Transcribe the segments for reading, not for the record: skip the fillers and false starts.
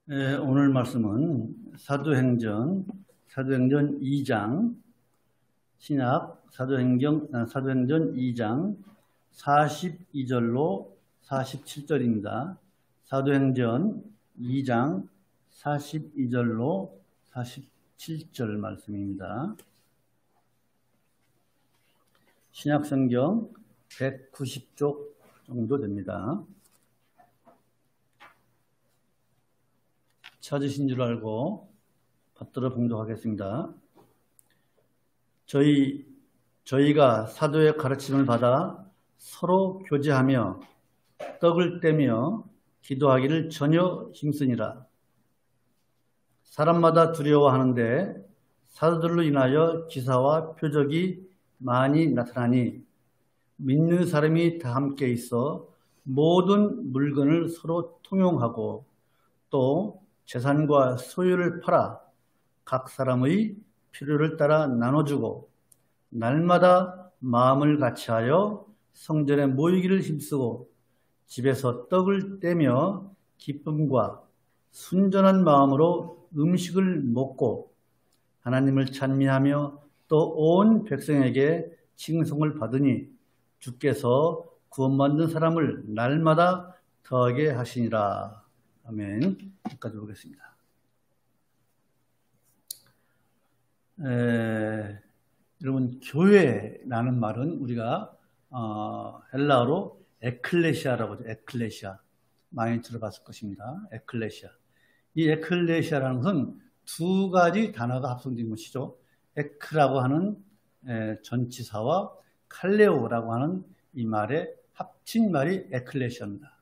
오늘 말씀은 사도행전 2장, 신약 사도행전 2장 42절로 47절입니다. 사도행전 2장 42절로 47절 말씀입니다. 신약성경 190쪽 정도 됩니다. 찾으신 줄 알고 받들어 봉독하겠습니다. 저희가 사도의 가르침을 받아 서로 교제하며 떡을 떼며 기도하기를 전혀 힘쓰니라. 사람마다 두려워하는데 사도들로 인하여 기사와 표적이 많이 나타나니 믿는 사람이 다 함께 있어 모든 물건을 서로 통용하고 또 재산과 소유를 팔아 각 사람의 필요를 따라 나눠주고 날마다 마음을 같이하여 성전에 모이기를 힘쓰고 집에서 떡을 떼며 기쁨과 순전한 마음으로 음식을 먹고 하나님을 찬미하며 또 온 백성에게 칭송을 받으니 주께서 구원받는 사람을 날마다 더하게 하시니라. 아멘. 여기까지 보겠습니다. 여러분, 교회라는 말은 우리가 헬라어로 에클레시아라고 하죠. 에클레시아. 많이 들어봤을 것입니다. 에클레시아. 이 에클레시아라는 것은 두 가지 단어가 합성된 것이죠. 에크라고 하는 전치사와 칼레오라고 하는 이 말의 합친 말이 에클레시아입니다.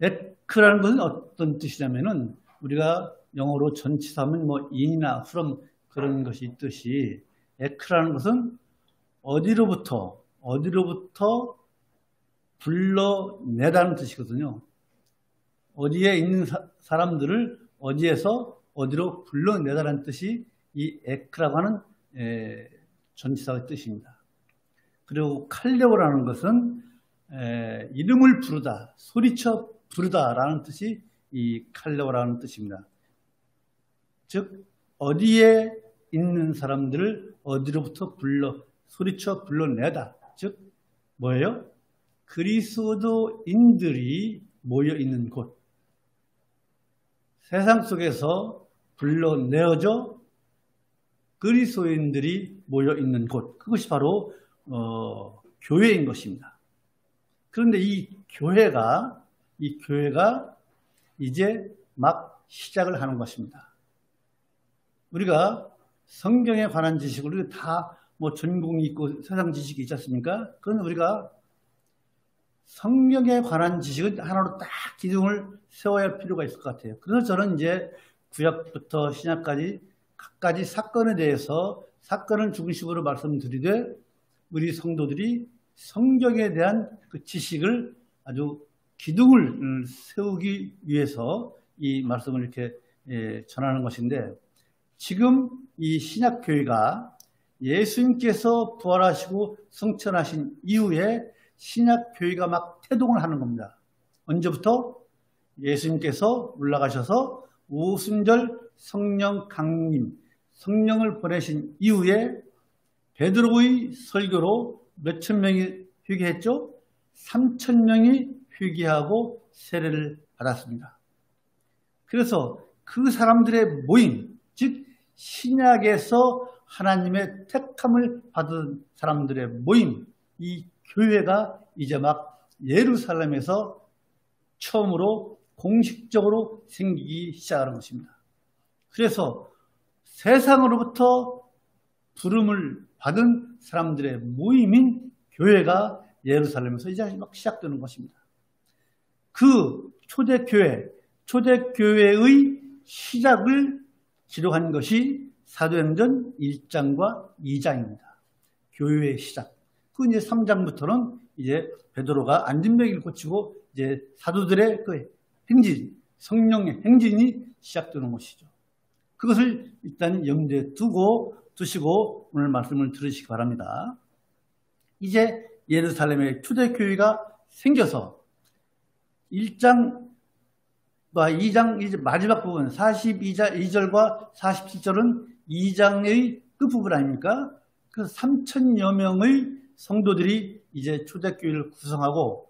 에크라는 것은 어떤 뜻이냐면은 우리가 영어로 전치사하면 뭐 in이나 from 그런 것이 있듯이 에크라는 것은 어디로부터 불러내다는 뜻이거든요. 어디에 있는 사람들을 어디에서 어디로 불러내다라는 뜻이 이 에크라고 하는 전치사의 뜻입니다. 그리고 칼레오라는 것은 이름을 부르다, 소리쳐 부르다라는 뜻이 이 칼레오라는 뜻입니다. 즉 어디에 있는 사람들을 어디로부터 소리쳐 불러내다. 즉 뭐예요? 그리스도인들이 모여 있는 곳. 세상 속에서 불러내어져 그리스도인들이 모여 있는 곳. 그것이 바로 교회인 것입니다. 그런데 이 교회가 이제 막 시작을 하는 것입니다. 우리가 성경에 관한 지식을 다 뭐 전공이 있고 세상 지식이 있지 않습니까? 그건 우리가 성경에 관한 지식은 하나로 딱 기둥을 세워야 할 필요가 있을 것 같아요. 그래서 저는 이제 구약부터 신약까지 각가지 사건에 대해서 사건을 중심으로 말씀드리되 우리 성도들이 성경에 대한 그 지식을 아주 기둥을 세우기 위해서 이 말씀을 이렇게 전하는 것인데 지금 이 신약교회가 예수님께서 부활하시고 승천하신 이후에 신약교회가 막 태동을 하는 겁니다. 언제부터? 예수님께서 올라가셔서 오순절 성령 강림, 성령을 보내신 이후에 베드로의 설교로 몇천 명이 회개했죠? 3천 명이 회개하고 세례를 받았습니다. 그래서 그 사람들의 모임, 즉 신약에서 하나님의 택함을 받은 사람들의 모임, 이 교회가 이제 막 예루살렘에서 처음으로 공식적으로 생기기 시작하는 것입니다. 그래서 세상으로부터 부름을 받은 사람들의 모임인 교회가 예루살렘에서 이제 막 시작되는 것입니다. 그 초대교회의 시작을 기록한 것이 사도행전 1장과 2장입니다. 교회의 시작. 그 이제 3장부터는 이제 베드로가 안진뱅이를 고치고 이제 사도들의 그 행진, 성령의 행진이 시작되는 것이죠. 그것을 일단 염두에 두시고 오늘 말씀을 들으시기 바랍니다. 이제 예루살렘의 초대교회가 생겨서 1장 2장 이제 마지막 부분 42절과 47절은 2장의 끝부분 아닙니까? 그래서 3,000여 명의 성도들이 이제 초대교회를 구성하고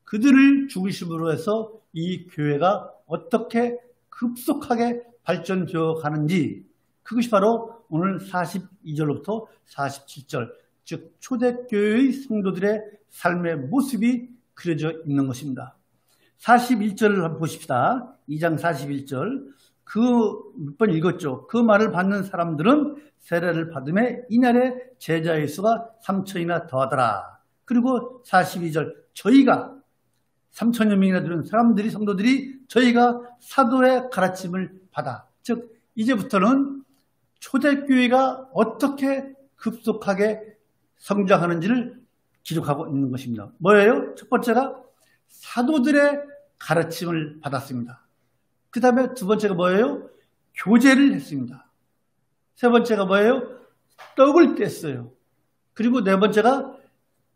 그들을 중심으로 해서 이 교회가 어떻게 급속하게 발전되어 가는지, 그것이 바로 오늘 42절로부터 47절, 즉 초대교회의 성도들의 삶의 모습이 그려져 있는 것입니다. 41절을 한번 보십시다. 2장 41절. 몇 번 읽었죠. 그 말을 받는 사람들은 세례를 받음에 이날에 제자의 수가 3,000이나 더하더라. 그리고 42절. 저희가 3,000여 명이나 되는 사람들이, 성도들이 저희가 사도의 가르침을 받아. 즉 이제부터는 초대교회가 어떻게 급속하게 성장하는지를 기록하고 있는 것입니다. 뭐예요? 첫 번째가 사도들의 가르침을 받았습니다. 그 다음에 두 번째가 뭐예요? 교제를 했습니다. 세 번째가 뭐예요? 떡을 뗐어요. 그리고 네 번째가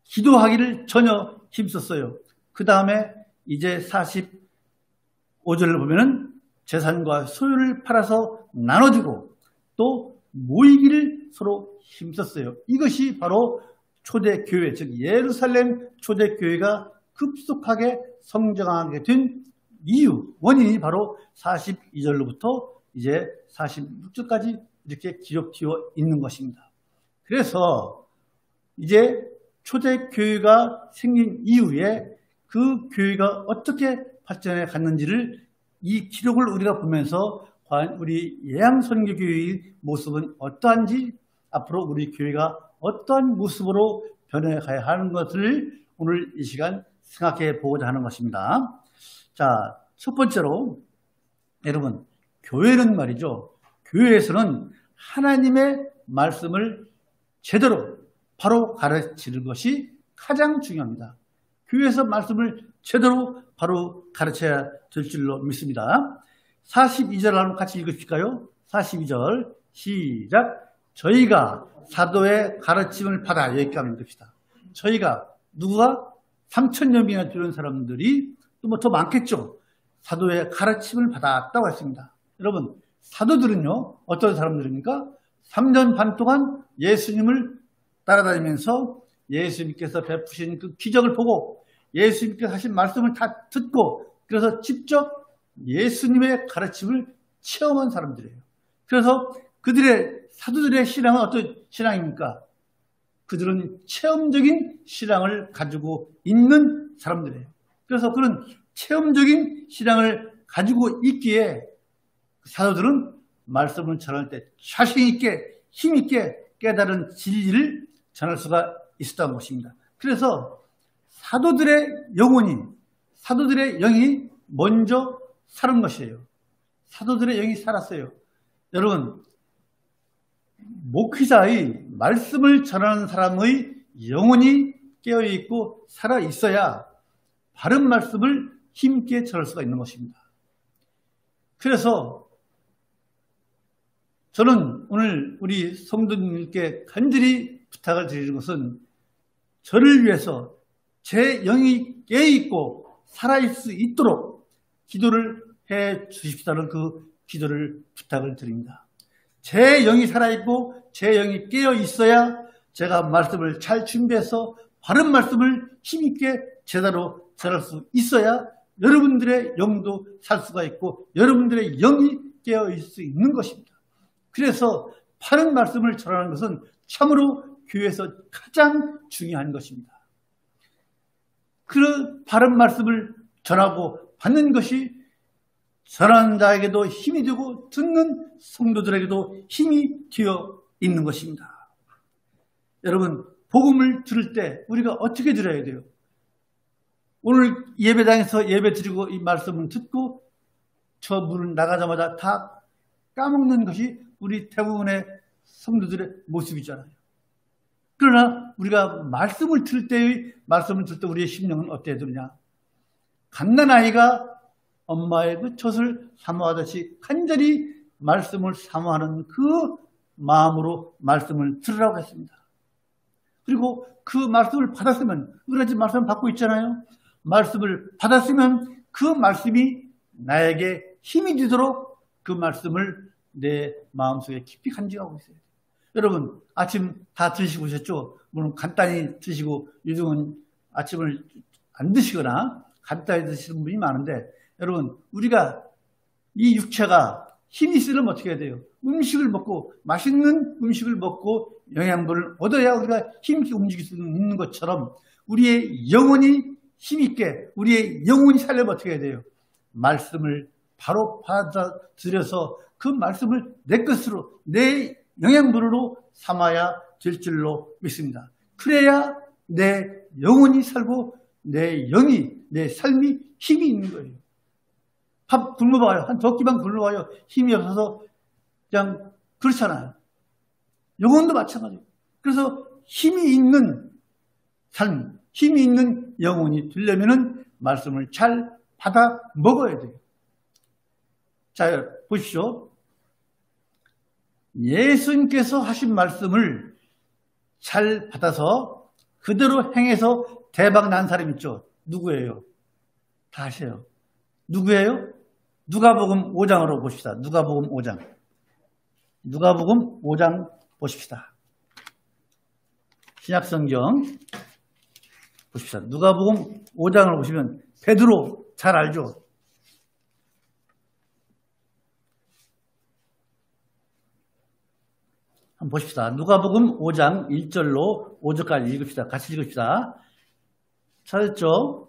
기도하기를 전혀 힘썼어요. 그 다음에 이제 45절을 보면은 재산과 소유를 팔아서 나눠주고 또 모이기를 서로 힘썼어요. 이것이 바로 초대교회, 즉 예루살렘 초대교회가 급속하게 성장하게 된 이유, 원인이 바로 42절로부터 이제 46절까지 이렇게 기록되어 있는 것입니다. 그래서 이제 초대교회가 생긴 이후에 그 교회가 어떻게 발전해 갔는지를 이 기록을 우리가 보면서 과연 우리 예양선교교회의 모습은 어떠한지, 앞으로 우리 교회가 어떠한 모습으로 변해가야 하는 것을 오늘 이 시간 생각해 보고자 하는 것입니다. 자, 첫 번째로 여러분, 교회는 말이죠. 교회에서는 하나님의 말씀을 제대로 바로 가르치는 것이 가장 중요합니다. 교회에서 말씀을 제대로 바로 가르쳐야 될 줄로 믿습니다. 42절 한번 같이 읽으실까요? 42절 시작. 저희가 사도의 가르침을 받아, 여기까지 읽읍시다. 저희가, 누가? 3,000여 명이나 되는 사람들이, 또 뭐 더 많겠죠. 사도의 가르침을 받았다고 했습니다. 여러분, 사도들은요, 어떤 사람들입니까? 3년 반 동안 예수님을 따라다니면서 예수님께서 베푸신 그 기적을 보고 예수님께서 하신 말씀을 다 듣고, 그래서 직접 예수님의 가르침을 체험한 사람들이에요. 그래서 사도들의 신앙은 어떤 신앙입니까? 그들은 체험적인 신앙을 가지고 있는 사람들이에요. 그래서 그런 체험적인 신앙을 가지고 있기에 사도들은 말씀을 전할 때 자신 있게, 힘 있게 깨달은 진리를 전할 수가 있었다는 것입니다. 그래서 사도들의 영이 먼저 살은 것이에요. 사도들의 영이 살았어요. 여러분, 목회자의 말씀을 전하는 사람의 영혼이 깨어있고 살아있어야 바른 말씀을 힘있게 전할 수가 있는 것입니다. 그래서 저는 오늘 우리 성도님께 간절히 부탁을 드리는 것은 저를 위해서 제 영이 깨어있고 살아있을 수 있도록 기도를 해 주십사는 그 기도를 부탁을 드립니다. 제 영이 살아있고 제 영이 깨어있어야 제가 말씀을 잘 준비해서 바른 말씀을 힘있게 제대로 전할 수 있어야 여러분들의 영도 살 수가 있고 여러분들의 영이 깨어있을 수 있는 것입니다. 그래서 바른 말씀을 전하는 것은 참으로 교회에서 가장 중요한 것입니다. 그 바른 말씀을 전하고 받는 것이 전하는 자에게도 힘이 되고 듣는 성도들에게도 힘이 되어 있는 것입니다. 여러분, 복음을 들을 때 우리가 어떻게 들어야 돼요? 오늘 예배당에서 예배 드리고 이 말씀을 듣고 저 문을 나가자마자 다 까먹는 것이 우리 대부분의 성도들의 모습이잖아요. 그러나 우리가 말씀을 들을 때 우리의 심령은 어때야 되느냐? 갓난아이가 엄마의 그 젖을 사모하듯이 간절히 말씀을 사모하는 그 마음으로 말씀을 들으라고 했습니다. 그리고 그 말씀을 받았으면, 우리가 지금 말씀을 받고 있잖아요. 말씀을 받았으면 그 말씀이 나에게 힘이 되도록 그 말씀을 내 마음속에 깊이 간직하고 있어요. 여러분 아침 다 드시고 오셨죠? 물론 간단히 드시고 요즘은 아침을 안 드시거나 간단히 드시는 분이 많은데, 여러분 우리가 이 육체가 힘이 있으려면 어떻게 해야 돼요? 음식을 먹고, 맛있는 음식을 먹고 영양분을 얻어야 우리가 힘있게 움직일 수 있는 것처럼 우리의 영혼이 힘있게, 우리의 영혼이 살려면 어떻게 해야 돼요? 말씀을 바로 받아들여서 그 말씀을 내 것으로, 내 영양분으로 삼아야 될 줄로 믿습니다. 그래야 내 영혼이 살고 내 영이, 내 삶이 힘이 있는 거예요. 밥 굶어봐요. 한 두 끼만 굶어봐요. 힘이 없어서 그냥 그렇잖아요. 영혼도 마찬가지예요. 그래서 힘이 있는 삶, 힘이 있는 영혼이 되려면은 말씀을 잘 받아 먹어야 돼요. 자, 보십시오. 예수님께서 하신 말씀을 잘 받아서 그대로 행해서 대박 난 사람 있죠? 누구예요? 다 아세요. 누구예요? 누가복음 5장으로 보십시다. 누가복음 5장. 누가복음 5장 보십시다. 신약성경 보십시다. 누가복음 5장을 보시면 베드로 잘 알죠? 한번 보십시다. 누가복음 5장 1절로 5절까지 읽읍시다. 같이 읽읍시다. 찾았죠?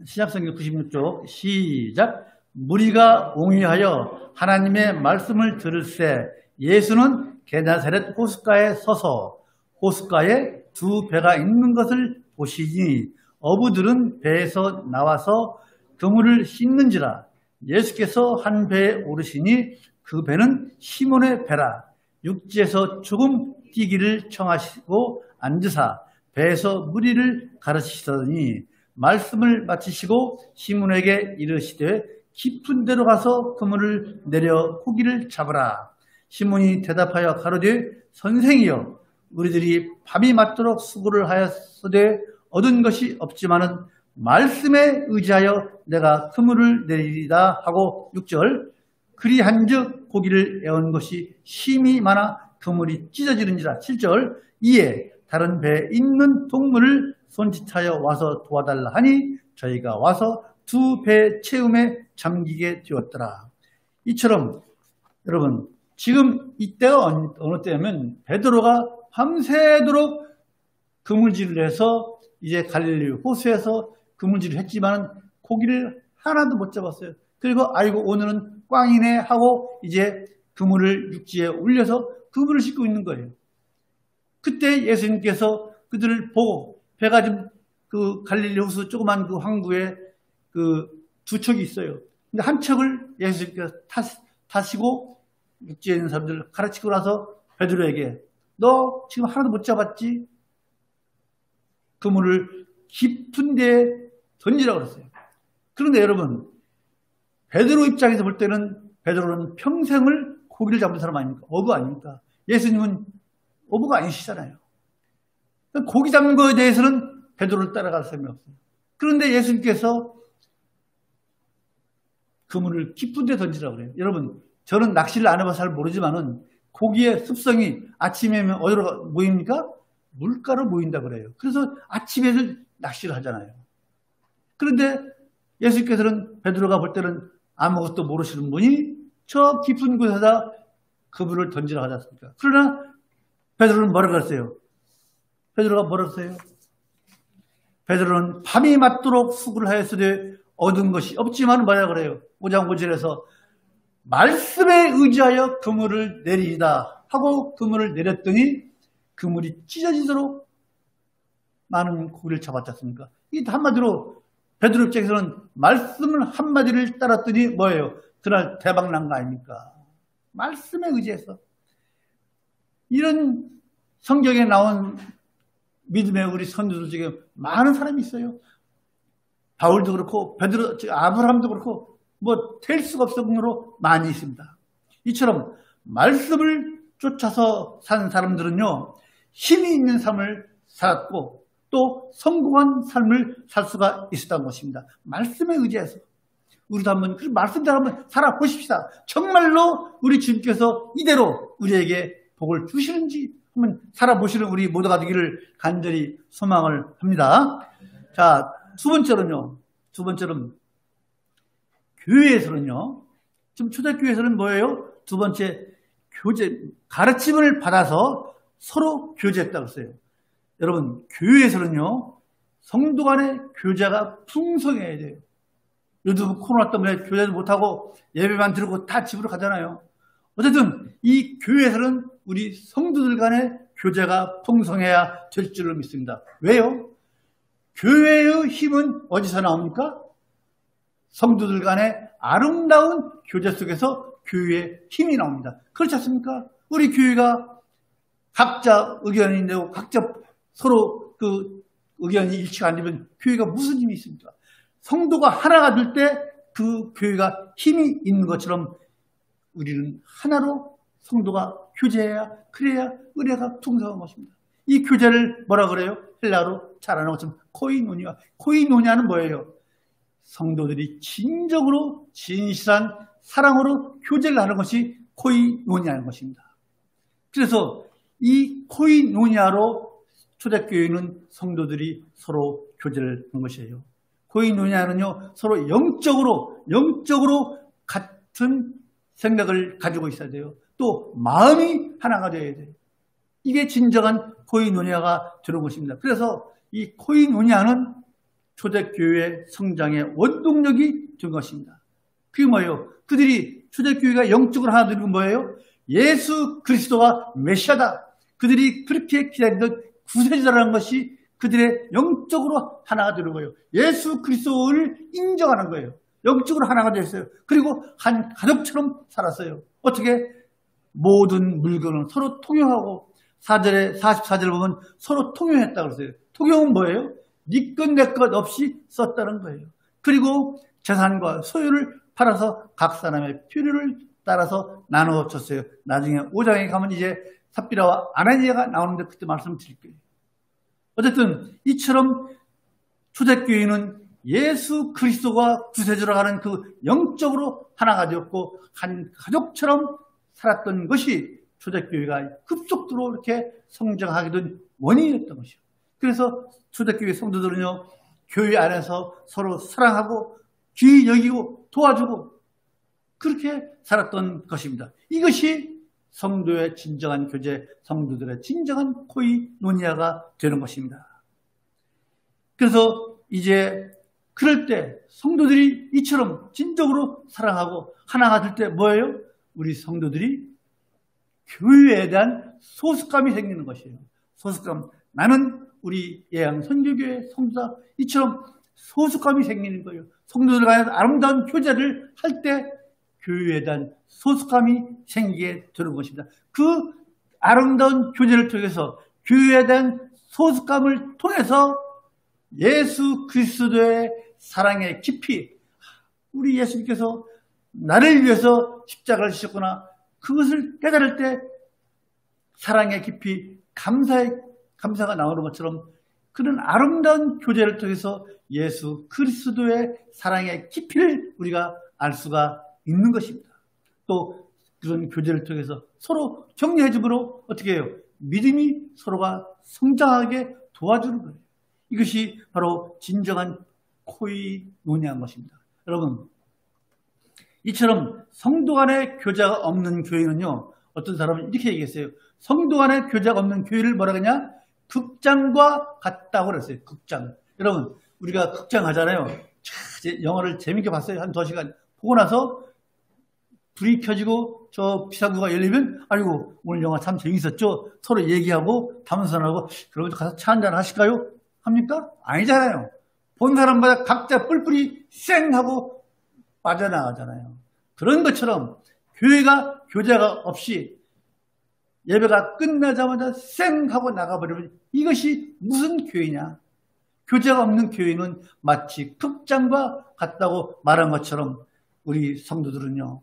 신약성경 96쪽 시작. 무리가 옹이하여 하나님의 말씀을 들을새 예수는 게네사렛 호숫가에 서서 호숫가에 두 배가 있는 것을 보시니 어부들은 배에서 나와서 그물을 씻는지라. 예수께서 한 배에 오르시니 그 배는 시몬의 배라. 육지에서 조금 뛰기를 청하시고 앉으사 배에서 무리를 가르치시더니 말씀을 마치시고 시몬에게 이르시되 깊은 데로 가서 그물을 내려 고기를 잡으라. 시몬이 대답하여 가로되 선생이여 우리들이 밤이 맞도록 수고를 하였으되 얻은 것이 없지만은 말씀에 의지하여 내가 그물을 내리리다 하고 6절 그리한즉 고기를 애운 것이 심히 많아 그물이 찢어지는지라. 7절 이에 다른 배에 있는 동물을 손짓하여 와서 도와달라 하니 저희가 와서 두 배 채움에 잠기게 되었더라. 이처럼 여러분 지금 이때가 어느 때냐면 베드로가 밤새도록 그물질을 해서 이제 갈릴리 호수에서 그물질을 했지만 고기를 하나도 못 잡았어요. 그리고 아이고 오늘은 꽝이네 하고 이제 그물을 육지에 올려서 그물을 싣고 있는 거예요. 그때 예수님께서 그들을 보고 배가 좀 그 갈릴리 호수 조그만 그 항구에 그 두 척이 있어요. 근데 한 척을 예수님께서 타시고 육지에 있는 사람들을 가르치고 나서 베드로에게 너 지금 하나도 못 잡았지? 그물을 깊은 데에 던지라고 그랬어요. 그런데 여러분 베드로 입장에서 볼 때는 베드로는 평생을 고기를 잡은 사람 아닙니까? 어부 아닙니까? 예수님은 어부가 아니시잖아요. 고기 잡는 거에 대해서는 베드로를 따라갈 사람이 없어요. 그런데 예수님께서 그물을 깊은 데 던지라고 그래요. 여러분 저는 낚시를 안 해봐서 잘 모르지만은 고기의 습성이 아침에면 어디로 모입니까? 물가로 모인다고 그래요. 그래서 아침에 낚시를 하잖아요. 그런데 예수님께서는 베드로가 볼 때는 아무것도 모르시는 분이 저 깊은 곳에다 그물을 던지라고 하지 않습니까? 그러나 베드로는 뭐라고 했어요? 베드로가 뭐라고 했어요? 베드로는 밤이 맞도록 수고를 하였으되 얻은 것이 없지만 뭐라고 그래요? 5장 5절에서 말씀에 의지하여 그물을 내리이다 하고 그물을 내렸더니 그물이 찢어지도록 많은 고기를 잡았지 않습니까? 이 한마디로 베드로 입장에서는 말씀을 한마디를 따랐더니 뭐예요? 그날 대박 난 거 아닙니까? 말씀에 의지해서. 이런 성경에 나온 믿음의 우리 선조들 중에 많은 사람이 있어요. 바울도 그렇고 베드로, 아브라함도 그렇고 뭐 될 수가 없을 정도로 많이 있습니다. 이처럼 말씀을 쫓아서 산 사람들은요. 힘이 있는 삶을 살았고 또 성공한 삶을 살 수가 있었던 것입니다. 말씀에 의지해서. 우리도 한번 그 말씀대로 한번 살아보십시다. 정말로 우리 주님께서 이대로 우리에게 복을 주시는지 한번 살아보시는 우리 모두가 되기를 간절히 소망을 합니다. 자, 두 번째로는 교회에서는요. 지금 초대교회에서는 뭐예요? 두 번째, 가르침을 받아서 서로 교제했다고 했어요. 여러분, 교회에서는요. 성도 간의 교제가 풍성해야 돼요. 요즘 코로나 때문에 교제도 못하고 예배만 드리고 다 집으로 가잖아요. 어쨌든 이 교회에서는 우리 성도들 간의 교제가 풍성해야 될 줄로 믿습니다. 왜요? 교회의 힘은 어디서 나옵니까? 성도들 간의 아름다운 교제 속에서 교회의 힘이 나옵니다. 그렇지 않습니까? 우리 교회가 각자 의견이 있는데 각자 서로 그 의견이 일치가 안 되면 교회가 무슨 힘이 있습니까? 성도가 하나가 될 때 그 교회가 힘이 있는 것처럼 우리는 하나로 성도가 교제해야 그래야 은혜가 풍성한 것입니다. 이 교제를 뭐라 그래요? 헬라어로 잘 아는 것처럼 코이노니아. 코이노니아는 뭐예요? 성도들이 진정으로 진실한 사랑으로 교제를 하는 것이 코이노니아인 것입니다. 그래서 이 코이노니아로 초대교회는 성도들이 서로 교제를 하는 것이에요. 코이노니아는요, 서로 영적으로 같은 생각을 가지고 있어야 돼요. 또 마음이 하나가 되어야 돼요. 이게 진정한 코이노니아가 되는 것입니다. 그래서 이 코이노니아는 초대교회의 성장의 원동력이 된 것입니다. 그게 뭐예요? 그들이 초대교회가 영적으로 하나 되는 건 뭐예요? 예수 그리스도가 메시아다. 그들이 그렇게 기다리던 구세주라는 것이 그들의 영적으로 하나가 되는 거예요. 예수 그리스도를 인정하는 거예요. 영적으로 하나가 됐어요. 그리고 한 가족처럼 살았어요. 어떻게? 모든 물건을 서로 통용하고 44절에 보면 서로 통용했다고 그랬어요. 통용은 뭐예요? 네 것 내 것 없이 썼다는 거예요. 그리고 재산과 소유를 팔아서 각 사람의 필요를 따라서 나누어 줬어요. 나중에 5장에 가면 이제 삽비라와 아나니아가 나오는데 그때 말씀드릴게요. 어쨌든 이처럼 초대교회는 예수 그리스도가 구세주라 하는 그 영적으로 하나가 되었고 한 가족처럼 살았던 것이 초대교회가 급속도로 이렇게 성장하게 된 원인이었던 것이죠. 그래서 초대교회 성도들은요, 교회 안에서 서로 사랑하고 귀히 여기고 도와주고 그렇게 살았던 것입니다. 이것이 성도의 진정한 교제, 성도들의 진정한 코이노니아가 되는 것입니다. 그래서 이제 그럴 때 성도들이 이처럼 진정으로 사랑하고 하나가 될 때 뭐예요? 우리 성도들이 교회에 대한 소속감이 생기는 것이에요. 소속감. 나는 우리 예양 선교교회 성도다. 이처럼 소속감이 생기는 거예요. 성도들 간에 아름다운 교제를 할 때 교회에 대한 소속감이 생기게 되는 것입니다. 그 아름다운 교제를 통해서 교회에 대한 소속감을 통해서 예수 그리스도의 사랑의 깊이, 우리 예수님께서 나를 위해서 십자가를 지셨구나. 그것을 깨달을 때 사랑의 깊이, 감사가 나오는 것처럼 그런 아름다운 교제를 통해서 예수 그리스도의 사랑의 깊이를 우리가 알 수가 있는 것입니다. 또 그런 교제를 통해서 서로 격려해줌으로 어떻게 해요? 믿음이 서로가 성장하게 도와주는 거예요. 이것이 바로 진정한 코이노니아인 것입니다. 여러분, 이처럼 성도 간의 교제가 없는 교회는요, 어떤 사람은 이렇게 얘기했어요. 성도 간의 교제가 없는 교회를 뭐라 그러냐? 극장과 같다고 그랬어요. 극장. 여러분, 우리가 극장 하잖아요. 영화를 재밌게 봤어요. 한 2시간. 보고 나서 불이 켜지고 저 비상구가 열리면 아이고 오늘 영화 참 재밌었죠. 서로 얘기하고 담선하고 그러면 가서 차 한잔 하실까요? 합니까? 아니잖아요. 본 사람마다 각자 뿔뿔이 쌩 하고 빠져나가잖아요. 그런 것처럼 교회가 교제가 없이 예배가 끝나자마자 쌩 하고 나가버리면 이것이 무슨 교회냐? 교제가 없는 교회는 마치 극장과 같다고 말한 것처럼 우리 성도들은요,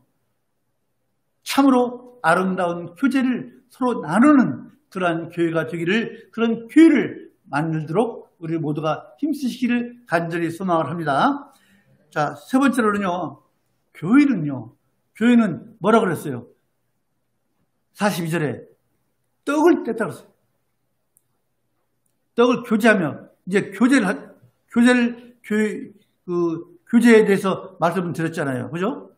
참으로 아름다운 교제를 서로 나누는 그러한 교회가 되기를, 그런 교회를 만들도록 우리 모두가 힘쓰시기를 간절히 소망을 합니다. 자, 세 번째로는요, 교회는 뭐라 그랬어요? 42절에 떡을 뗐다 그랬어요. 떡을 교제하며, 이제 교제에 대해서 말씀을 드렸잖아요. 그죠?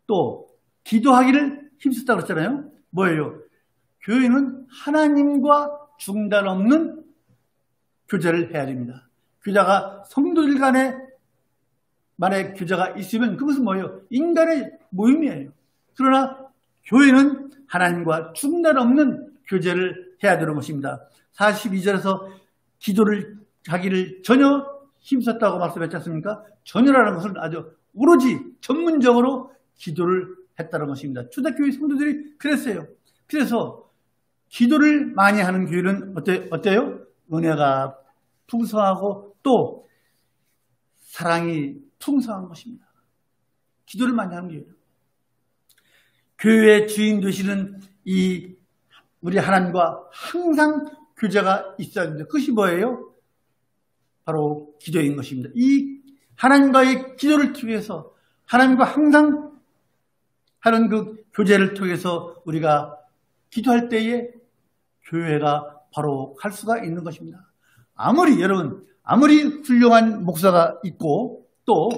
또, 기도하기를 힘썼다 그랬잖아요. 뭐예요? 교회는 하나님과 중단 없는 교제를 해야 됩니다. 교제가 성도들 간에 만약에 교제가 있으면 그것은 뭐예요? 인간의 모임이에요. 그러나 교회는 하나님과 중단 없는 교제를 해야 되는 것입니다. 42절에서 기도를 하기를 전혀 힘썼다고 말씀했지 않습니까? 전혀라는 것은 아주 오로지 전문적으로 기도를 했다는 것입니다. 초대교회 성도들이 그랬어요. 그래서 기도를 많이 하는 교회는 어때요? 은혜가 풍성하고 또 사랑이 풍성한 것입니다. 기도를 많이 하는 교회예요. 교회의 주인 되시는 이 우리 하나님과 항상 교제가 있어야 됩니다. 그것이 뭐예요? 바로 기도인 것입니다. 이 하나님과의 기도를 통해서 하나님과 항상 하는 그 교제를 통해서 우리가 기도할 때에 교회가 바로 갈 수가 있는 것입니다. 여러분 아무리 훌륭한 목사가 있고 또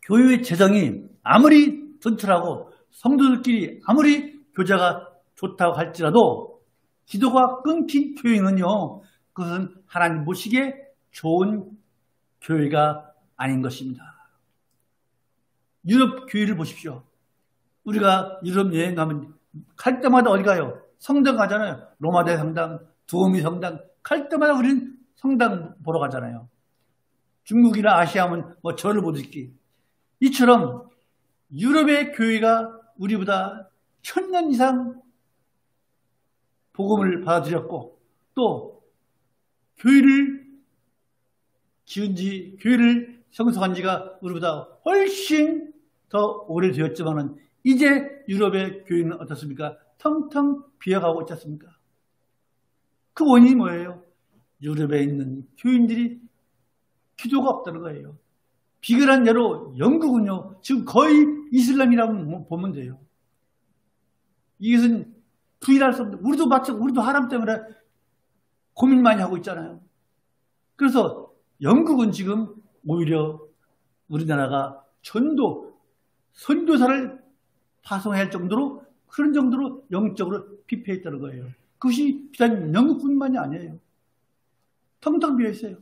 교회의 재정이 아무리 튼튼하고 성도들끼리 아무리 교제가 좋다고 할지라도 기도가 끊긴 교회는요, 그것은 하나님 보시기에 좋은 교회가 아닌 것입니다. 유럽 교회를 보십시오. 우리가 유럽 여행 가면 갈 때마다 어디 가요? 성당 가잖아요. 로마대 성당, 두오미 성당, 갈 때마다 우리는 성당 보러 가잖아요. 중국이나 아시아면 뭐 절을 보듯이. 이처럼 유럽의 교회가 우리보다 1000년 이상 복음을 받아들였고 또 교회를 교회를 형성한 지가 우리보다 훨씬 더 오래되었지만은 이제 유럽의 교회는 어떻습니까? 텅텅 비어가고 있지 않습니까? 그 원인이 뭐예요? 유럽에 있는 교인들이 기도가 없다는 거예요. 비근한 예로 영국은요, 지금 거의 이슬람이라고 보면 돼요. 이것은 부인할 수 없는, 우리도 하람 때문에 고민 많이 하고 있잖아요. 그래서 영국은 지금 오히려 우리나라가 선교사를 파송할 정도로, 그런 정도로 영적으로 피폐했다는 거예요. 그것이 비단 영국뿐만이 아니에요. 텅텅 비어 있어요.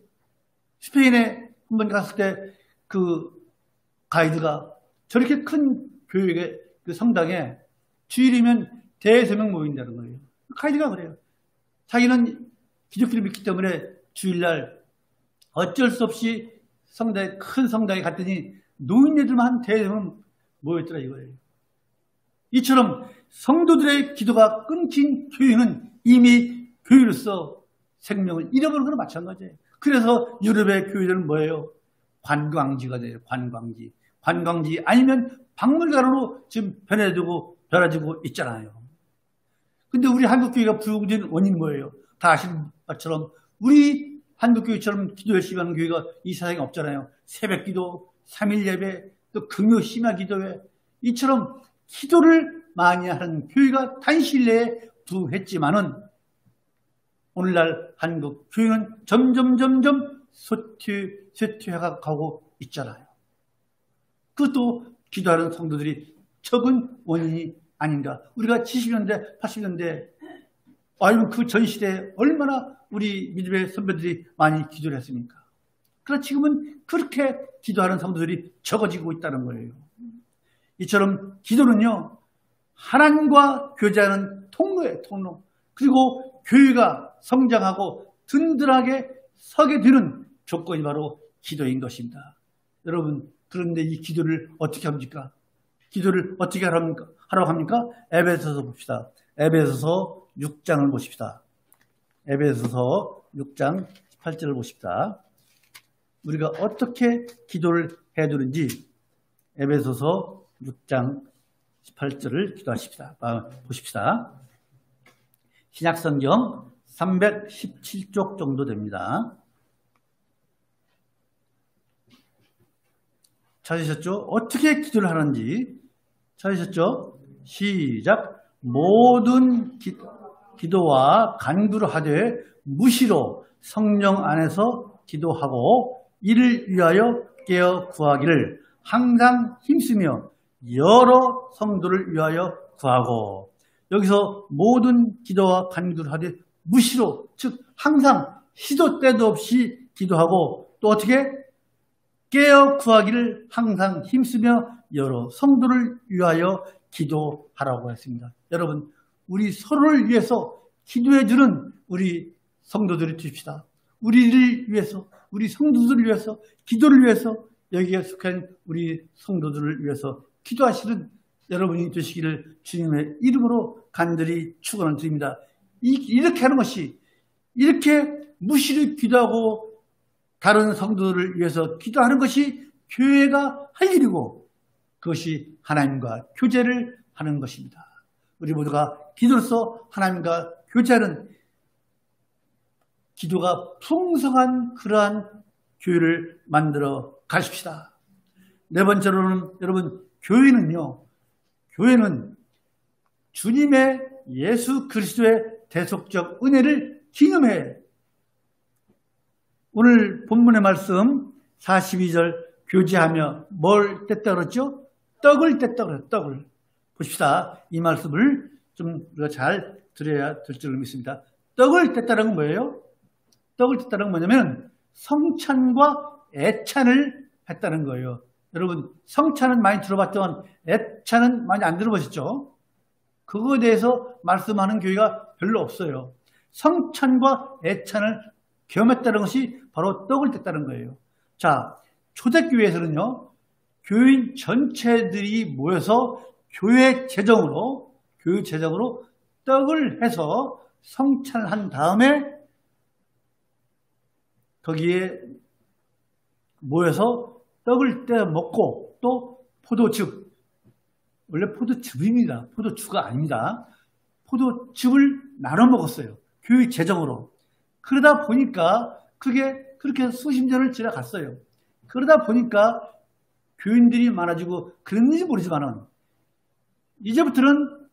스페인에 한번 갔을 때 그 가이드가 저렇게 큰 교육의 그 성당에 주일이면 대여섯 명 모인다는 거예요. 가이드가 그래요. 자기는 기독교를 믿기 때문에 주일날 어쩔 수 없이 큰 성당에 갔더니 노인네들만 한 대여섯 명 모였더라 이거예요. 이처럼 성도들의 기도가 끊긴 교회는 이미 교회로서 생명을 잃어버린 거나 마찬가지예요. 그래서 유럽의 교회들은 뭐예요? 관광지가 돼요. 관광지 아니면 박물관으로 지금 변해지고 있잖아요. 근데 우리 한국교회가 부흥된 원인이 뭐예요? 다 아시는 것처럼 우리 한국교회처럼 기도 열심히 하는 교회가 이 세상에 없잖아요. 새벽기도, 3일 예배, 또 금요 심야 기도회, 이처럼 기도를 많이 하는 교회가 단시일 내에 부흥했지만은 오늘날 한국 교회는 점점 쇠퇴해가 가고 있잖아요. 그것도 기도하는 성도들이 적은 원인이 아닌가. 우리가 70년대, 80년대 아니면 그 전 시대에 얼마나 우리 믿음의 선배들이 많이 기도를 했습니까? 그러나 지금은 그렇게 기도하는 성도들이 적어지고 있다는 거예요. 이처럼 기도는요, 하나님과 교제하는 통로예요, 통로. 그리고 교회가 성장하고 든든하게 서게 되는 조건이 바로 기도인 것입니다. 여러분, 그런데 이 기도를 어떻게 합니까? 기도를 어떻게 하라고 합니까? 에베소서 봅시다. 에베소서 6장을 보십시다. 에베소서 6장 18절을 보십시다. 우리가 어떻게 기도를 해야 되는지 에베소서 6장 18절을 기도하십시다. 보십시다. 신약성경 317쪽 정도 됩니다. 찾으셨죠? 어떻게 기도를 하는지 찾으셨죠? 시작. 모든 기도와 간구를 하되 무시로 성령 안에서 기도하고 이를 위하여 깨어 구하기를 항상 힘쓰며 여러 성도를 위하여 구하고, 여기서 모든 기도와 간구를 하되 무시로, 즉 항상 시도 때도 없이 기도하고, 또 어떻게 깨어 구하기를 항상 힘쓰며 여러 성도를 위하여 기도하라고 했습니다. 여러분, 우리 서로를 위해서 기도해주는 우리 성도들이 되십시다. 우리를 위해서, 우리 성도들을 위해서, 기도를 위해서, 여기에 속한 우리 성도들을 위해서 기도하시는 여러분이 되시기를 주님의 이름으로 간절히 축원을 드립니다. 이렇게 하는 것이, 이렇게 무시를 기도하고 다른 성도들을 위해서 기도하는 것이 교회가 할 일이고, 그것이 하나님과 교제를 하는 것입니다. 우리 모두가 기도로서 하나님과 교제하는, 기도가 풍성한 그러한 교회를 만들어 가십시다. 네 번째로는, 여러분, 교회는 주님의 예수 그리스도의 대속적 은혜를 기념해. 오늘 본문의 말씀 42절 교제하며 뭘 뗐다 그랬죠? 떡을 뗐다 그래요. 떡을. 보십시다. 이 말씀을 좀 우리가 잘 들어야 될 줄 믿습니다. 떡을 뗐다는 건 뭐예요? 떡을 뗐다는 건 뭐냐면 성찬과 애찬을 했다는 거예요. 여러분, 성찬은 많이 들어봤지만 애찬은 많이 안 들어보셨죠? 그거에 대해서 말씀하는 교회가 별로 없어요. 성찬과 애찬을 겸했다는 것이 바로 떡을 뗐다는 거예요. 자, 초대교회에서는요, 교인 전체들이 모여서 교회 재정으로 떡을 해서 성찬을 한 다음에 거기에 모여서 떡을 떼어 먹고, 또 포도즙, 원래 포도즙입니다. 포도주가 아닙니다. 포도즙을 나눠 먹었어요. 교회 재정으로. 그러다 보니까 그게 그렇게 수십 년을 지나갔어요. 그러다 보니까 교인들이 많아지고 그랬는지 모르지만은 이제부터는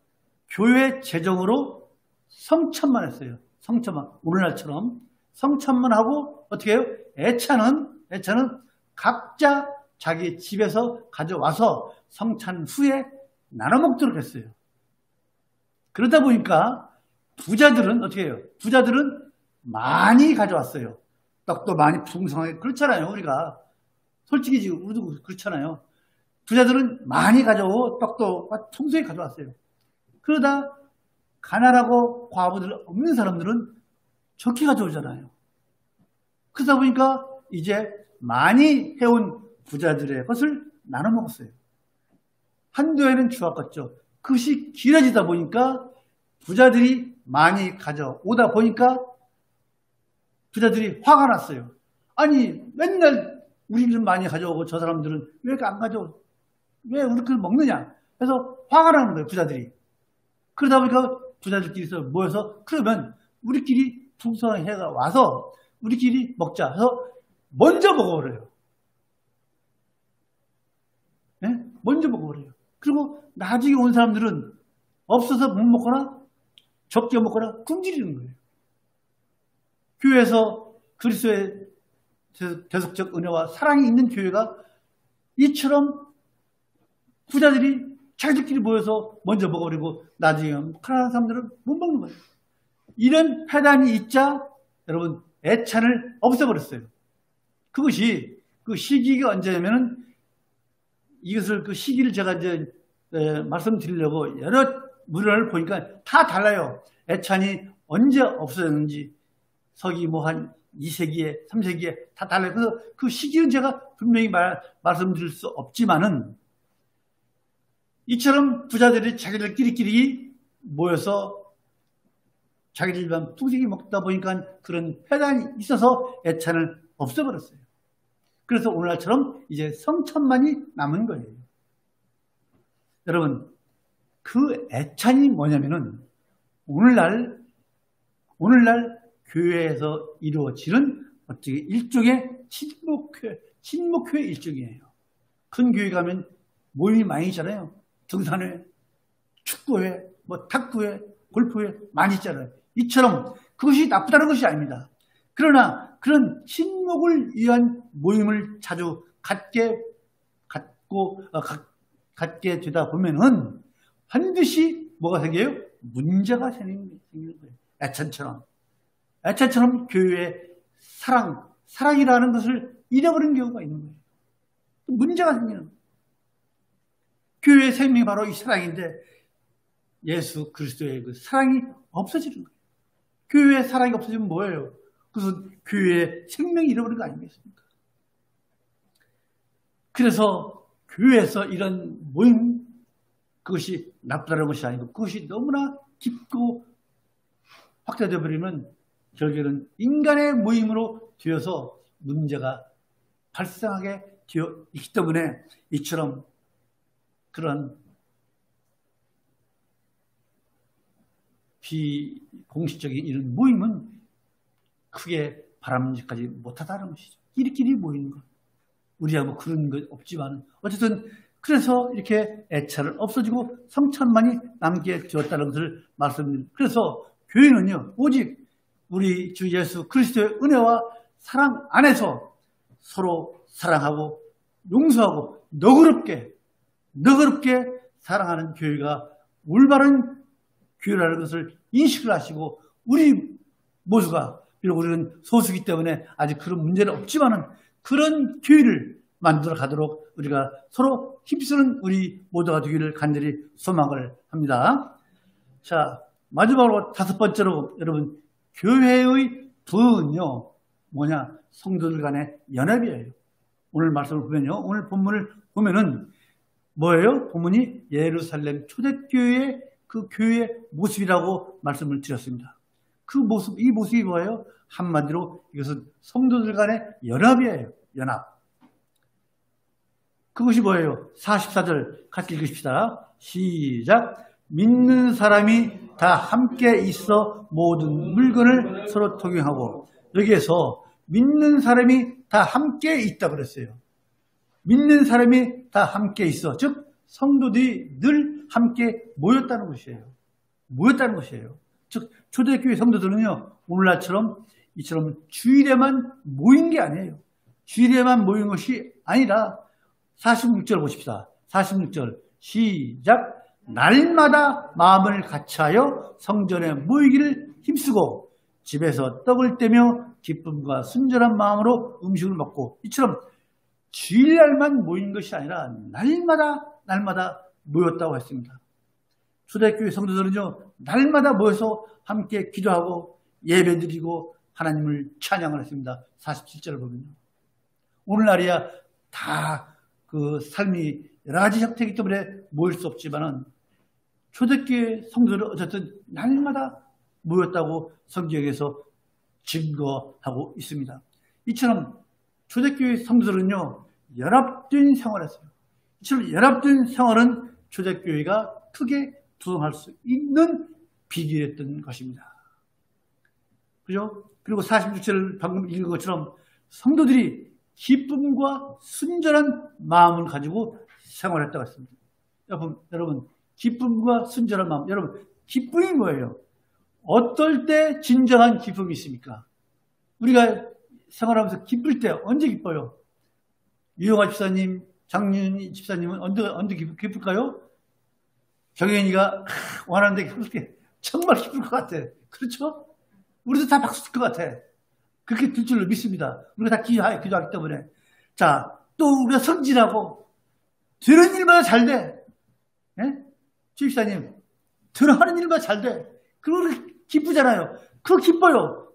교회 재정으로 성찬만 했어요. 성찬만. 오늘날처럼 성찬만 하고 어떻게 해요? 애찬은 각자 자기 집에서 가져와서 성찬 후에 나눠 먹도록 했어요. 그러다 보니까 부자들은 어떻게 해요? 부자들은 많이 가져왔어요. 떡도 많이 풍성하게. 그렇잖아요, 우리가. 솔직히 지금 우리도 그렇잖아요. 부자들은 많이 가져오고 떡도 풍성히 가져왔어요. 그러다 가난하고 과부들 없는 사람들은 적게 가져오잖아요. 그러다 보니까 이제 많이 해온 부자들의 것을 나눠 먹었어요. 한두 해는 좋았겠죠. 그것이 길어지다 보니까 부자들이 많이 가져오다 보니까 부자들이 화가 났어요. 아니, 맨날 우리는 많이 가져오고 저 사람들은 왜 이렇게 안 가져오? 왜 우리 걸 먹느냐? 그래서 화가 나는 거예요, 부자들이. 그러다 보니까 부자들끼리 모여서 그러면 우리끼리 풍성한 해가 와서 우리끼리 먹자 해서 먼저 먹어버려요. 네? 먼저 먹어버려요. 그리고 나중에 온 사람들은 없어서 못 먹거나 적게 먹거나 굶주리는 거예요. 교회에서 그리스도의 대속적 은혜와 사랑이 있는 교회가 이처럼 부자들이 자기들끼리 모여서 먼저 먹어버리고 나중에 가난한 사람들은 못 먹는 거예요. 이런 패단이 있자 여러분 애찬을 없애버렸어요. 그것이 그 시기가 언제냐면은 이것을 그 시기를 제가 이제 말씀드리려고 여러 문헌을 보니까 다 달라요. 애찬이 언제 없어졌는지 서기 뭐 한 2세기에 3세기에 다 달라요. 그래서 그 시기는 제가 분명히 말씀드릴 수 없지만은 이처럼 부자들이 자기들끼리 모여서 자기들만 풍성히 먹다 보니까 그런 패단이 있어서 애찬을 없애버렸어요. 그래서 오늘날처럼 이제 성찬만이 남은 거예요. 여러분, 그 애찬이 뭐냐면은 오늘날 교회에서 이루어지는 어떻게 일종의 친목회 일종이에요. 큰 교회 가면 모임이 많이 있잖아요. 등산회, 축구회, 뭐 탁구회, 골프회 많이 있잖아요. 이처럼 그것이 나쁘다는 것이 아닙니다. 그러나 그런 친목을 위한 모임을 자주 갖게 되다 보면은 반드시 뭐가 생겨요? 문제가 생기는 거예요. 애찬처럼 교회의 사랑이라는 것을 잃어버린 경우가 있는 거예요. 문제가 생기는 거예요. 교회의 생명이 바로 이 사랑인데 예수 그리스도의 그 사랑이 없어지는 거예요. 교회의 사랑이 없어지면 뭐예요? 그것은 교회의 생명이 잃어버린 거 아니겠습니까? 그래서 교회에서 이런 모임, 그것이 나쁘다는 것이 아니고 그것이 너무나 깊고 확대되어 버리면 결국에는 인간의 모임으로 되어서 문제가 발생하게 되어 있기 때문에 이처럼 그런 비공식적인 이런 모임은 크게 바람직하지 못하다는 것이죠. 끼리끼리 모이는 것. 우리야 뭐 그런 것 없지만 어쨌든 그래서 이렇게 애착을 없어지고 성찬만이 남게 되었다는 것을 말씀드립니다. 그래서 교회는요 오직 우리 주 예수 그리스도의 은혜와 사랑 안에서 서로 사랑하고 용서하고 너그럽게 사랑하는 교회가 올바른 교회라는 것을 인식을 하시고 우리 모두가 비록 우리는 소수이기 때문에 아직 그런 문제는 없지만은 그런 교회를 만들어 가도록 우리가 서로 힘쓰는 우리 모두가 되기를 간절히 소망을 합니다. 자, 마지막으로 다섯 번째로 여러분 교회의 부은요 뭐냐? 성도들 간의 연합이에요. 오늘 말씀을 보면요. 오늘 본문을 보면은 뭐예요? 본문이 예루살렘 초대교회의 그 교회의 모습이라고 말씀을 드렸습니다. 그 모습, 이 모습이 뭐예요? 한마디로 이것은 성도들 간의 연합이에요. 연합. 그것이 뭐예요? 44절 같이 읽으십시다. 시작. 믿는 사람이 다 함께 있어 모든 물건을 서로 통용하고 여기에서 믿는 사람이 다 함께 있다 그랬어요. 믿는 사람이 다 함께 있어. 즉 성도들이 늘 함께 모였다는 것이에요. 즉 초대교회 성도들은요 오늘날처럼 이처럼 주일에만 모인 게 아니에요. 주일에만 모인 것이 아니라 46절 보십시다. 46절 시작. 날마다 마음을 같이하여 성전에 모이기를 힘쓰고 집에서 떡을 떼며 기쁨과 순전한 마음으로 음식을 먹고 이처럼 주일날만 모인 것이 아니라 날마다 모였다고 했습니다. 초대교회 성도들은요 날마다 모여서 함께 기도하고 예배드리고 하나님을 찬양을 했습니다. 47절을 보면요. 오늘날이야 다 그 삶이 여러 가지 형태이기 때문에 모일 수 없지만은 초대교회 성도들은 어쨌든 날마다 모였다고 성경에서 증거하고 있습니다. 이처럼 초대교회 성도들은요 연합된 생활을 했어요. 이처럼 연합된 생활은 초대교회가 크게 부흥할 수 있는 비결이었던 것입니다. 그죠? 그리고 46절을 방금 읽은 것처럼 성도들이 기쁨과 순전한 마음을 가지고 생활했다고 했습니다. 여러분 기쁨과 순전한 마음. 여러분 기쁨이 뭐예요? 어떨 때 진정한 기쁨이 있습니까? 우리가 생활하면서 기쁠 때 언제 기뻐요? 유영아 집사님, 장윤희 집사님은 언제 기쁠까요? 정현이가 원하는데 기쁠 때 정말 기쁠 것 같아. 그렇죠? 우리도 다 박수 칠 것 같아. 그렇게 될 줄로 믿습니다. 우리가 다 기도하기 때문에. 자, 또 우리가 성질하고 되는 일마다 잘 돼. 예? 주입사님, 하는 일마다 잘 돼. 그리고 기쁘잖아요. 그거 기뻐요.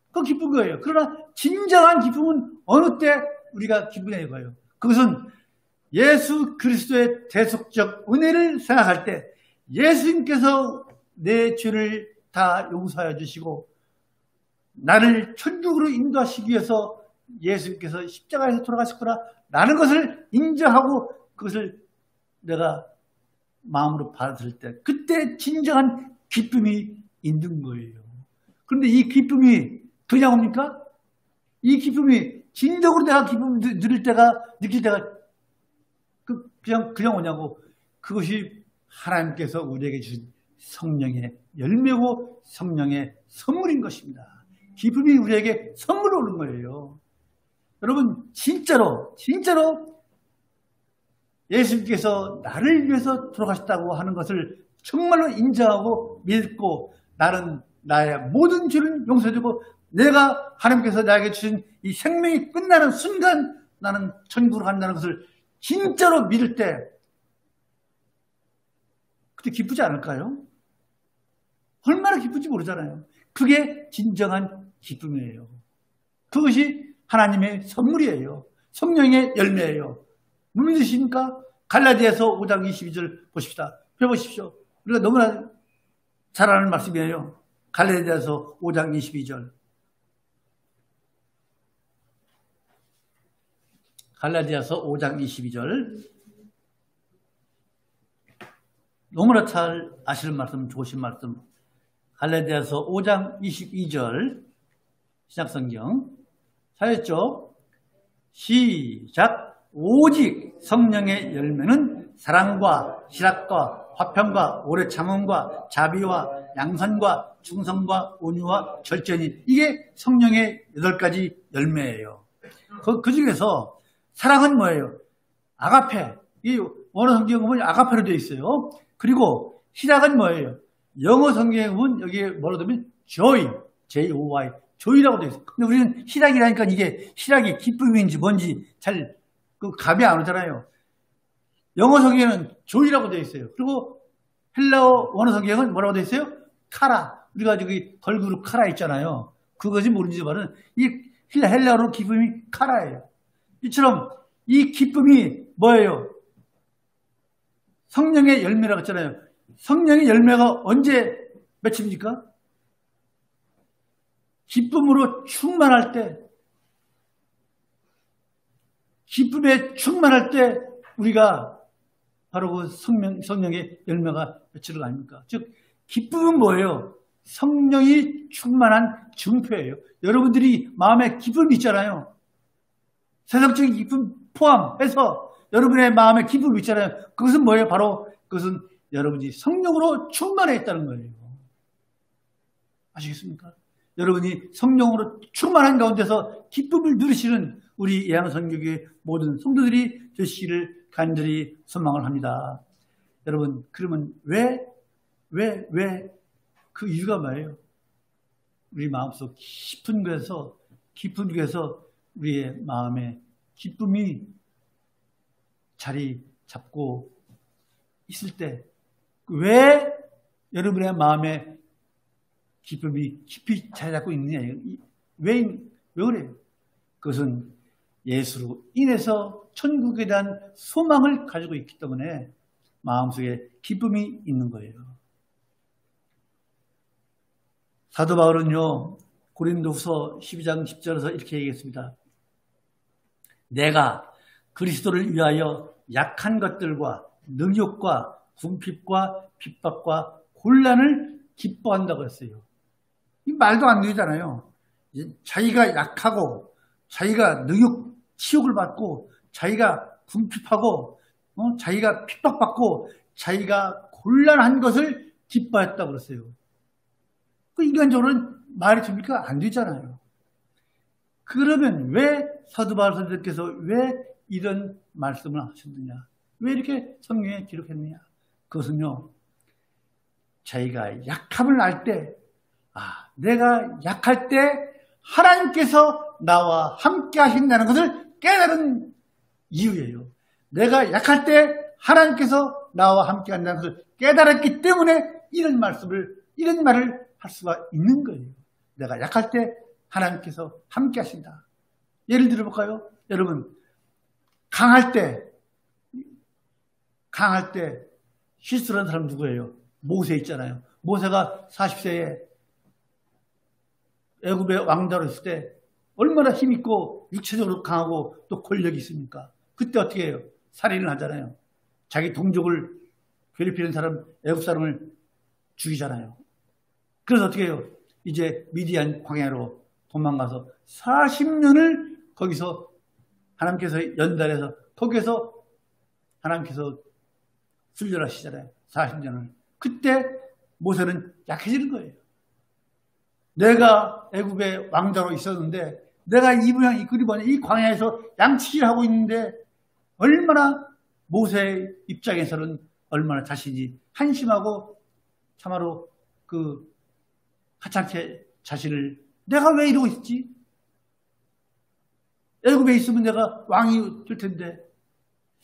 그거 기쁜 거예요. 그러나 진정한 기쁨은 어느 때 우리가 기쁘냐 이거예요. 그것은 예수 그리스도의 대속적 은혜를 생각할 때 예수님께서 내 죄를 다 용서해 주시고 나를 천국으로 인도하시기 위해서 예수님께서 십자가에서 돌아가셨구나 라는 것을 인정하고 그것을 내가 마음으로 받아들일 때 그때 진정한 기쁨이 있는 거예요. 그런데 이 기쁨이 그냥 옵니까? 이 기쁨이 진정으로 내가 기쁨을 느낄 때가 그냥 오냐고. 그것이 하나님께서 우리에게 주신 성령의 열매고 성령의 선물인 것입니다. 기쁨이 우리에게 선물로 오는 거예요. 여러분 진짜로 예수님께서 나를 위해서 돌아가셨다고 하는 것을 정말로 인정하고 믿고 나는 나의 모든 죄를 용서해주고 내가 하나님께서 나에게 주신 이 생명이 끝나는 순간 나는 천국으로 간다는 것을 진짜로 믿을 때 그때 기쁘지 않을까요? 얼마나 기쁜지 모르잖아요. 그게 진정한 기쁨이에요. 그것이 하나님의 선물이에요. 성령의 열매예요. 무슨 뜻입니까? 갈라디아서 5장 22절 보십시다. 펴보십시오. 우리가 너무나 잘 아는 말씀이에요. 갈라디아서 5장 22절. 갈라디아서 5장 22절. 너무나 잘 아시는 말씀, 좋으신 말씀. 갈라디아서 5장 22절 신약성경 찾았죠? 시작. 오직 성령의 열매는 사랑과 희락과 화평과 오래 참음과 자비와 양선과 충성과 온유와 절제니 이게 성령의 8가지 열매예요. 그 중에서 사랑은 뭐예요? 아가페. 이 원어 성경에 보면 아가페로 되어 있어요. 그리고 희락은 뭐예요? 영어 성경에 보면 여기에 뭐라고 되면 joy, J-O-Y, joy라고 되어 있어요. 근데 우리는 희락이라니까 이게 희락이 기쁨인지 뭔지 잘 감이 안 오잖아요. 영어 성경에는 joy라고 되어 있어요. 그리고 헬라어 원어 성경은 뭐라고 되어 있어요? 카라. 우리가 저기 걸그룹 카라 있잖아요. 그것이 모르지만은 이 헬라어로 기쁨이 카라예요. 이처럼 이 기쁨이 뭐예요? 성령의 열매라고 했잖아요. 성령의 열매가 언제 맺힙니까? 기쁨으로 충만할 때, 기쁨에 충만할 때 우리가 바로 그 성령의 열매가 맺히는 거 아닙니까? 즉 기쁨은 뭐예요? 성령이 충만한 증표예요. 여러분들이 마음에 기쁨이 있잖아요. 세상적인 기쁨 포함해서 여러분의 마음에 기쁨이 있잖아요. 그것은 뭐예요? 바로 그것은 여러분이 성령으로 충만해 있다는 거예요. 아시겠습니까? 여러분이 성령으로 충만한 가운데서 기쁨을 누리시는 우리 예양선교회 모든 성도들이 되시기를 간절히 소망을 합니다. 여러분, 그러면 왜 그 이유가 뭐예요? 우리 마음속 깊은 곳에서 우리의 마음에 기쁨이 자리 잡고 있을 때 왜 여러분의 마음에 기쁨이 깊이 자리 잡고 있느냐? 왜 그래요? 그것은 예수로 인해서 천국에 대한 소망을 가지고 있기 때문에 마음속에 기쁨이 있는 거예요. 사도 바울은요, 고린도후서 12장 10절에서 이렇게 얘기했습니다. 내가 그리스도를 위하여 약한 것들과 능욕과 궁핍과 핍박과 곤란을 기뻐한다고 했어요. 이 말도 안 되잖아요. 자기가 약하고 자기가 능욕 치욕을 받고 자기가 궁핍하고 자기가 핍박받고 자기가 곤란한 것을 기뻐했다고 그랬어요. 그 인간적으로는 말이 됩니까? 안 되잖아요. 그러면 왜 사도 바울 선생님께서 왜 이런 말씀을 하셨느냐? 왜 이렇게 성경에 기록했느냐? 그것은요, 자기가 약함을 알 때, 내가 약할 때 하나님께서 나와 함께 하신다는 것을 깨달은 이유예요. 내가 약할 때 하나님께서 나와 함께 한다는 것을 깨달았기 때문에 이런 말을 할 수가 있는 거예요. 내가 약할 때 하나님께서 함께 하신다. 예를 들어볼까요? 여러분, 강할 때 실수를 한 사람 누구예요? 모세 있잖아요. 모세가 40세에 애굽의 왕자로 있을 때 얼마나 힘있고 육체적으로 강하고 또 권력이 있습니까? 그때 어떻게 해요? 살인을 하잖아요. 자기 동족을 괴롭히는 사람, 애굽 사람을 죽이잖아요. 그래서 어떻게 해요? 이제 미디안 광야로 도망가서 40년을 거기서 하나님께서 연달해서 거기에서 하나님께서 순련하시잖아요. 40년을. 그때 모세는 약해지는 거예요. 내가 애굽의 왕자로 있었는데 내가 이 모양 이 꼴이 뭐냐 이 광야에서 양치기를 하고 있는데 얼마나 모세의 입장에서는 얼마나 자신이 한심하고 참으로 그 하찮게 자신을 내가 왜 이러고 있지? 애굽에 있으면 내가 왕이 될 텐데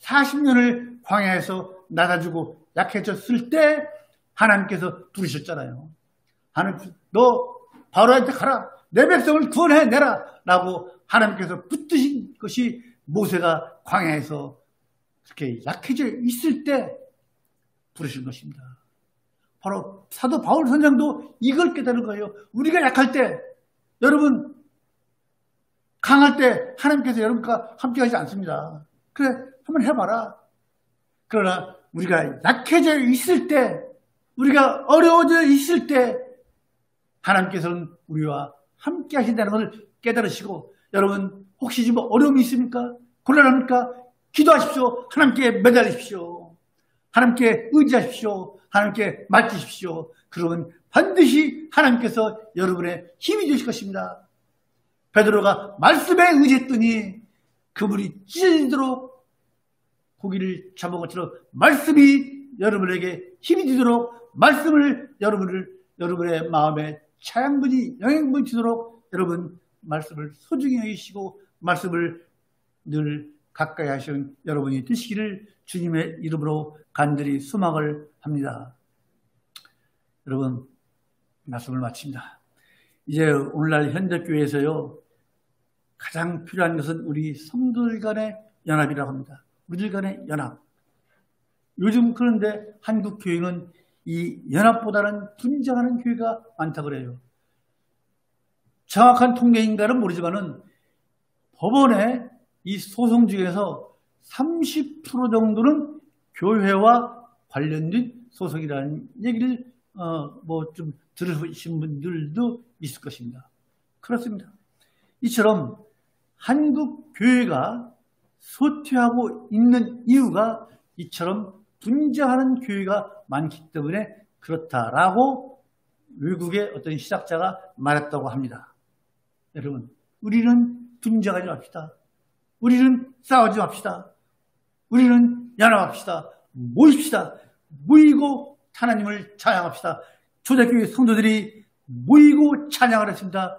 40년을 광야에서 나가지고 약해졌을 때 하나님께서 부르셨잖아요. 하나님 너 바로한테 가라. 내 백성을 구원해내라. 라고 하나님께서 붙드신 것이 모세가 광야에서 그렇게 약해져 있을 때 부르신 것입니다. 바로 사도 바울 선장도 이걸 깨달은 거예요. 우리가 약할 때 여러분 강할 때 하나님께서 여러분과 함께하지 않습니다. 그래 한번 해봐라. 그러나 우리가 약해져 있을 때 우리가 어려워져 있을 때 하나님께서는 우리와 함께 하신다는 것을 깨달으시고 여러분 혹시 지금 어려움이 있습니까? 곤란합니까? 기도하십시오. 하나님께 매달리십시오. 하나님께 의지하십시오. 하나님께 맡기십시오. 그러면 반드시 하나님께서 여러분의 힘이 되실 것입니다. 베드로가 말씀에 의지했더니 그물이 찢어지도록 고기를 잡은 것처럼 말씀이 여러분에게 힘이 되도록 말씀을 여러분의 마음에 차양분이 영양분이 되도록 여러분 말씀을 소중히 여기시고 말씀을 늘 가까이 하시는 여러분이 되시기를 주님의 이름으로 간절히 소망을 합니다. 여러분 말씀을 마칩니다. 이제 오늘날 현대교회에서요 가장 필요한 것은 우리 성도들 간의 연합이라고 합니다. 우리들 간의 연합. 요즘 그런데 한국 교회는 이 연합보다는 분쟁하는 교회가 많다고 그래요. 정확한 통계인가는 모르지만은 법원의 이 소송 중에서 30% 정도는 교회와 관련된 소송이라는 얘기를 뭐 좀 들으신 분들도 있을 것입니다. 그렇습니다. 이처럼 한국 교회가 쇠퇴하고 있는 이유가 이처럼 분쟁하는 교회가 많기 때문에 그렇다라고 외국의 어떤 시작자가 말했다고 합니다. 여러분, 우리는 분쟁하지 맙시다. 우리는 싸우지 맙시다. 우리는 연합합시다. 모입시다. 모이고 하나님을 찬양합시다. 초대교회 성도들이 모이고 찬양을 했습니다.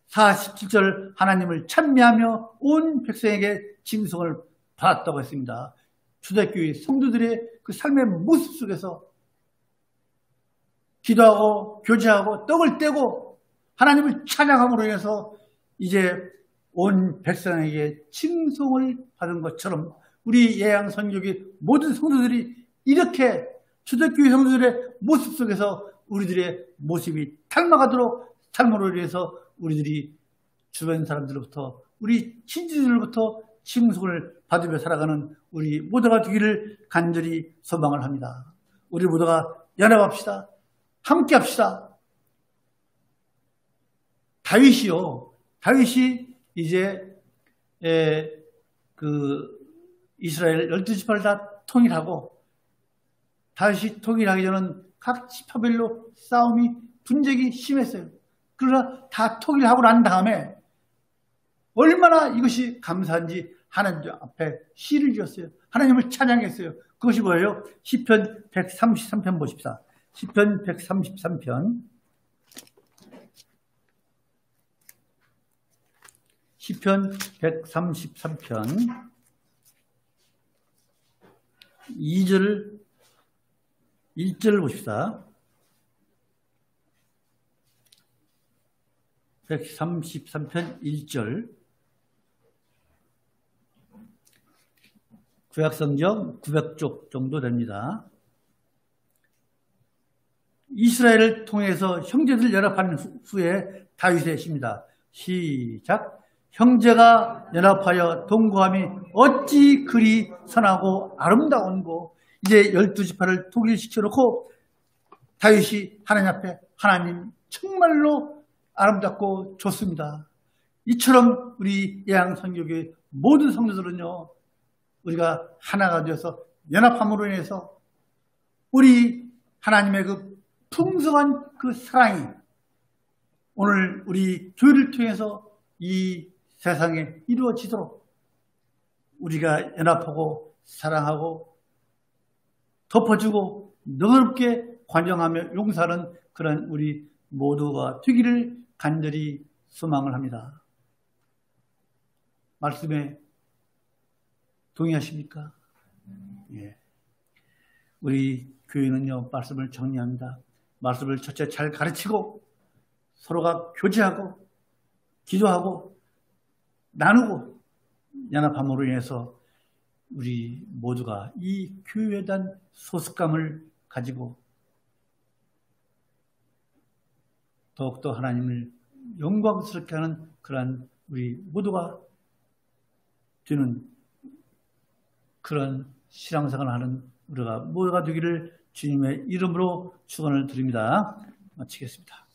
47절 하나님을 찬미하며 온 백성에게 징송을 받았다고 했습니다. 초대교회 성도들의 그 삶의 모습 속에서 기도하고 교제하고 떡을 떼고 하나님을 찬양함으로 인해서 이제 온 백성에게 칭송을 받은 것처럼 우리 예양 선교회 모든 성도들이 이렇게 초대교회 성도들의 모습 속에서 우리들의 모습이 닮아가도록 삶으로 인해서 우리들이 주변 사람들로부터 우리 친지들로부터 칭송을 받으며 살아가는 우리 모두가 되기를 간절히 소망을 합니다. 우리 모두가 연합합시다. 함께합시다. 다윗이 이제 그 이스라엘 12지파를 다 통일하고 다윗이 통일하기 전은 각 지파별로 싸움이 분쟁이 심했어요. 그러나 다 통일하고 난 다음에 얼마나 이것이 감사한지 하나님 앞에 시를 지었어요. 하나님을 찬양했어요. 그것이 뭐예요? 시편 133편 보십시다. 시편 133편. 시편 133편 2절 1절 보십시다. 133편 1절 구약성경 900쪽 정도 됩니다. 이스라엘을 통해서 형제들 연합한 후에 다윗의 시입니다. 시작. 형제가 연합하여 동거함이 어찌 그리 선하고 아름다운고. 이제 12지파를 통일시켜놓고 다윗이 하나님 앞에 하나님 정말로 아름답고 좋습니다. 이처럼 우리 예양선교교회 모든 성도들은요. 우리가 하나가 되어서 연합함으로 인해서 우리 하나님의 그 풍성한 그 사랑이 오늘 우리 교회를 통해서 이 세상에 이루어지도록 우리가 연합하고 사랑하고 덮어주고 너그럽게 관정하며 용서하는 그런 우리 모두가 되기를 간절히 소망을 합니다. 말씀에 동의하십니까? 예. 우리 교회는요, 말씀을 정리합니다. 말씀을 첫째 잘 가르치고 서로가 교제하고 기도하고 나누고 연합함으로 인해서 우리 모두가 이 교회에 대한 소속감을 가지고 더욱더 하나님을 영광스럽게 하는 그러한 우리 모두가 되는 그런 신앙생활을 하는 우리가 모두가 되기를 주님의 이름으로 축원을 드립니다. 마치겠습니다.